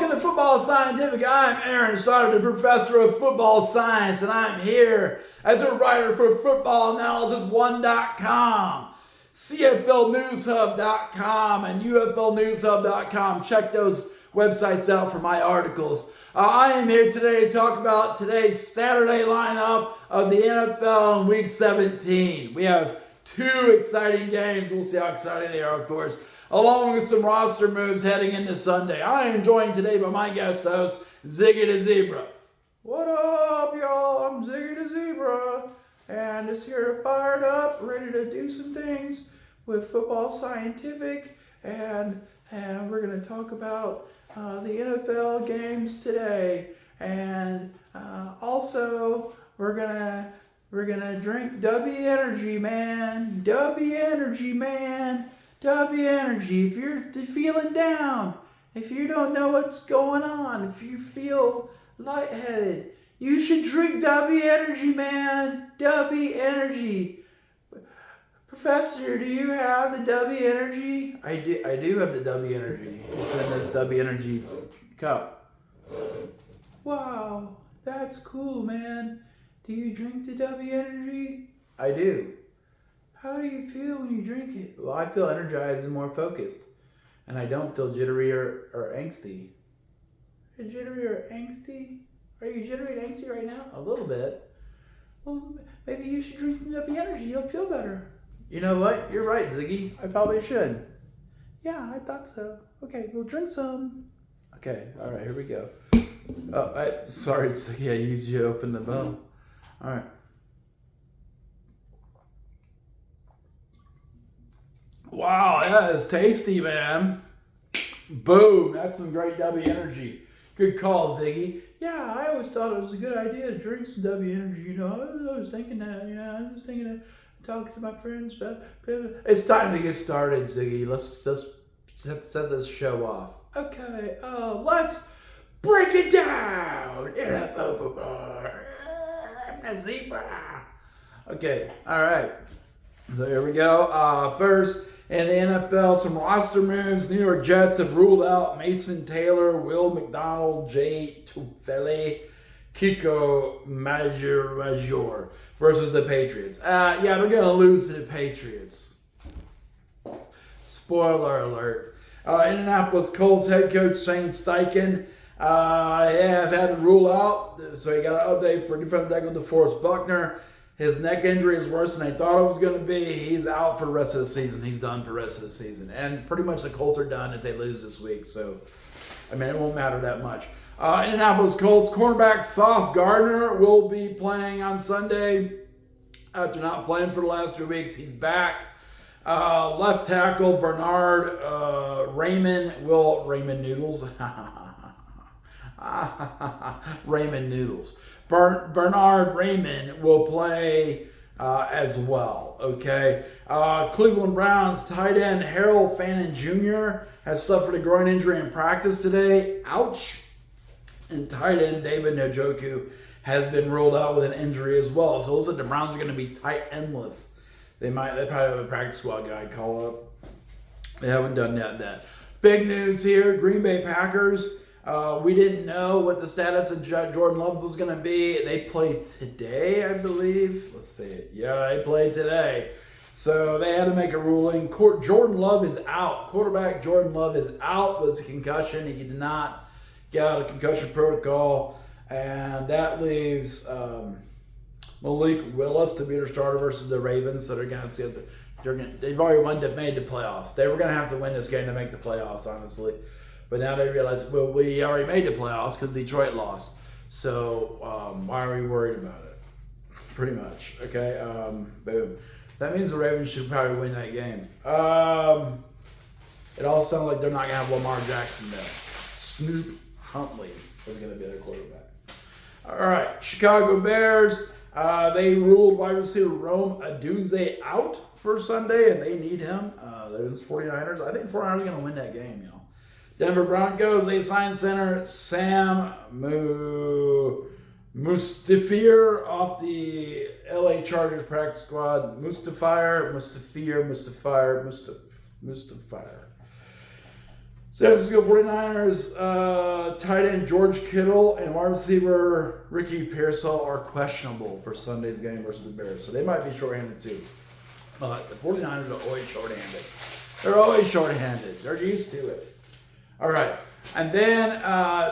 Welcome to Football Scientific. I'm Aaron Sutter, the professor of football science, and I'm here as a writer for FootballAnalysisOne.com, CFLNewsHub.com, and UFLNewsHub.com. Check those websites out for my articles. I am here today to talk about today's Saturday lineup of the NFL in Week 17. We have two exciting games. We'll see how exciting they are, of course, along with some roster moves heading into Sunday. I am joined today by my guest host, Ziggy the Zebra. What up, y'all? I'm Ziggy the Zebra, and it's here fired up, ready to do some things with Football Scientific, and we're going to talk about the NFL games today, and also we're gonna drink W Energy, man. W Energy, man. W Energy. If you're feeling down, if you don't know what's going on, if you feel lightheaded, you should drink W Energy, man. W Energy. Professor, do you have the W Energy? I do have the W Energy. It's in this W Energy cup. Wow, that's cool, man. Do you drink the W Energy? I do. How do you feel when you drink it? Well, I feel energized and more focused. And I don't feel jittery or angsty. Jittery or angsty? Are you jittery and angsty right now? A little bit. Well, maybe you should drink some W Energy. You'll feel better. You know what? You're right, Ziggy. I probably should. Yeah, I thought so. Okay, we'll drink some. Okay, all right, here we go. Oh, sorry, Ziggy. I used you to open the bottle. All right. Wow, that is tasty, man. Boom, that's some great W Energy. Good call, Ziggy. Yeah, I always thought it was a good idea to drink some W Energy. You know, I was thinking that. I was thinking to talk to my friends about. It's time to get started, Ziggy. Let's set this show off. Okay, let's break it down. I'm a zebra. Okay, all right. So here we go. First, in the NFL, some roster moves. New York Jets have ruled out Mason Taylor, Will McDonald, Jay Tufele, Kiko Major versus the Patriots. Yeah, they're going to lose to the Patriots. Spoiler alert. Indianapolis Colts head coach Shane Steichen have had to rule out. So he got an update for defensive tackle DeForest Buckner. His neck injury is worse than they thought it was going to be. He's out for the rest of the season. He's done for the rest of the season. And pretty much the Colts are done if they lose this week. So, I mean, it won't matter that much. Indianapolis Colts cornerback Sauce Gardner will be playing on Sunday. After not playing for the last 2 weeks, he's back. Left tackle Bernard Raymond Noodles. Raymond Noodles. Bernard Raymond will play as well, okay? Cleveland Browns tight end Harold Fannin Jr. has suffered a groin injury in practice today. Ouch. And tight end David Njoku has been ruled out with an injury as well. So it looks like the Browns are going to be tight endless. They probably have a practice squad guy call up. They haven't done that. Big news here, Green Bay Packers. We didn't know what the status of Jordan Love was going to be. They played today, I believe. Let's see it. Yeah, they played today. So they had to make a ruling. Jordan Love is out. Quarterback Jordan Love is out with a concussion. He did not get out of concussion protocol. And that leaves Malik Willis to be their starter versus the Ravens. So they've already made the playoffs. They were going to have to win this game to make the playoffs, honestly. But now they realize, well, we already made the playoffs because Detroit lost. So why are we worried about it? Pretty much. Okay, boom. That means the Ravens should probably win that game. It all sounds like they're not going to have Lamar Jackson though. Snoop Huntley is going to be their quarterback. All right, Chicago Bears. They ruled wide receiver Rome Odunze out for Sunday, and they need him. Those 49ers. I think 49ers are going to win that game, y'all. Denver Broncos, they signed center Sam Mustafir off the LA Chargers practice squad. Mustafir. San Francisco 49ers tight end George Kittle and wide receiver Ricky Pearsall are questionable for Sunday's game versus the Bears. So they might be shorthanded too. But the 49ers are always shorthanded. They're always shorthanded. They're used to it. All right. And then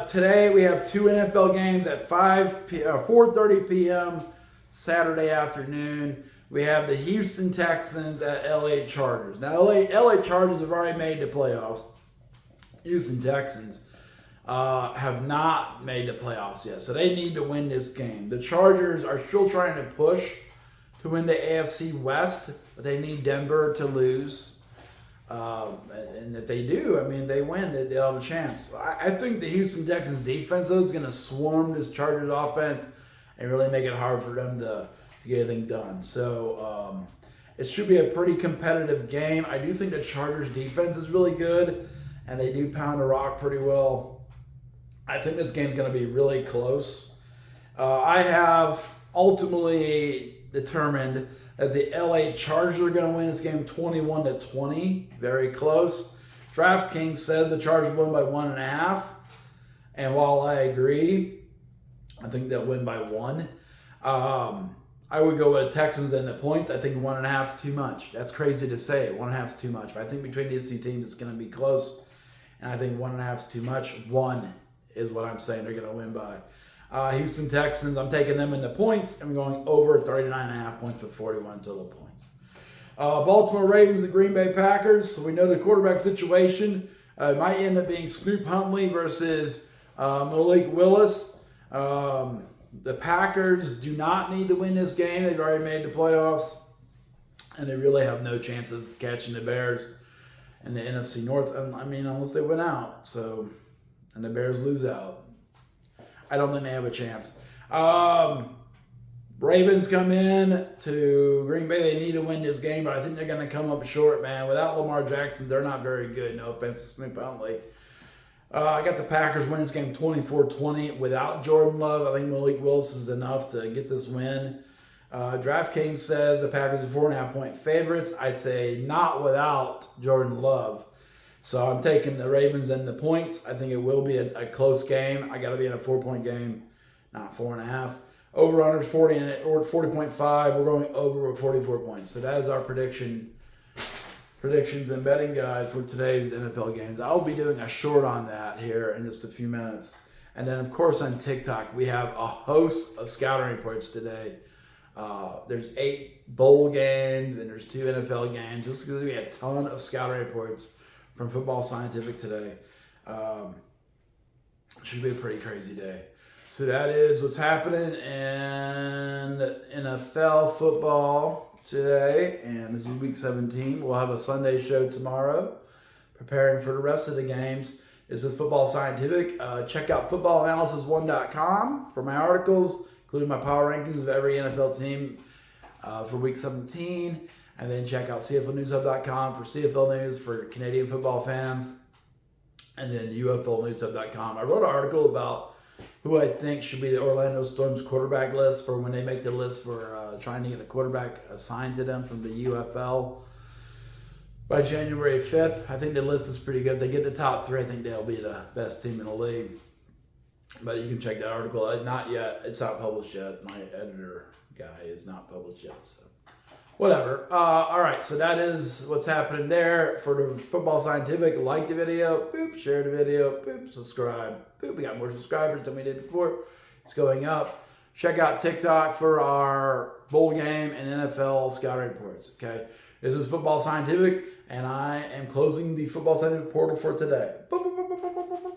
today we have two NFL games at 4:30 p.m. Saturday afternoon. We have the Houston Texans at LA Chargers. Now, LA Chargers have already made the playoffs. Houston Texans have not made the playoffs yet, so they need to win this game. The Chargers are still trying to push to win the AFC West, but they need Denver to lose. And if they do, I mean, they win, they'll have a chance. I think the Houston Texans defense, though, is going to swarm this Chargers offense and really make it hard for them to get anything done. So it should be a pretty competitive game. I do think the Chargers defense is really good, and they do pound the rock pretty well. I think this game's going to be really close. I have ultimately determined that the LA Chargers are going to win this game 21-20. Very close. DraftKings says the Chargers win by 1.5. And while I agree, I think they'll win by 1. I would go with the Texans and the points. I think 1.5 is too much. That's crazy to say. 1.5 is too much. But I think between these two teams, it's going to be close. And I think 1.5 is too much. 1 is what I'm saying they're going to win by. Houston Texans, I'm taking them in the points. I'm going over 39.5 points with 41 total points. Baltimore Ravens and Green Bay Packers. So we know the quarterback situation. It might end up being Snoop Huntley versus Malik Willis. The Packers do not need to win this game. They've already made the playoffs. And they really have no chance of catching the Bears in the NFC North. I mean, unless they win out. So, and the Bears lose out. I don't think they have a chance. Ravens come in to Green Bay. They need to win this game, but I think they're going to come up short, man. Without Lamar Jackson, they're not very good. No offense to Snoop Huntley. I got the Packers winning this game 24-20 without Jordan Love. I think Malik Willis is enough to get this win. DraftKings says the Packers are 4.5-point favorites. I say not without Jordan Love. So I'm taking the Ravens and the points. I think it will be a close game. I got to be in a 4-point game, not 4.5. Over-under is 40.5. We're going over with 44 points. So that is our predictions and betting guide for today's NFL games. I'll be doing a short on that here in just a few minutes. And then, of course, on TikTok, we have a host of scouting reports today. There's 8 bowl games and there's 2 NFL games. This is going to be a ton of scouting reports from Football Scientific today. Should be a pretty crazy day. So that is what's happening in NFL football today, and this is week 17. We'll have a Sunday show tomorrow, preparing for the rest of the games. This is Football Scientific. Check out footballanalysis1.com for my articles, including my power rankings of every NFL team for week 17. And then check out CFLNewsHub.com for CFL news for Canadian football fans. And then UFLNewsHub.com. I wrote an article about who I think should be the Orlando Storm's quarterback list for when they make the list for trying to get a quarterback assigned to them from the UFL by January 5th. I think the list is pretty good. If they get the top 3, I think they'll be the best team in the league. But you can check that article. Not yet. It's not published yet. My editor guy is not published yet. So whatever. All right. So that is what's happening there for the Football Scientific. Like the video. Boop. Share the video. Boop. Subscribe. Boop. We got more subscribers than we did before. It's going up. Check out TikTok for our bowl game and NFL scouting reports. Okay. This is Football Scientific, and I am closing the Football Scientific portal for today. Boop, boop, boop, boop, boop, boop.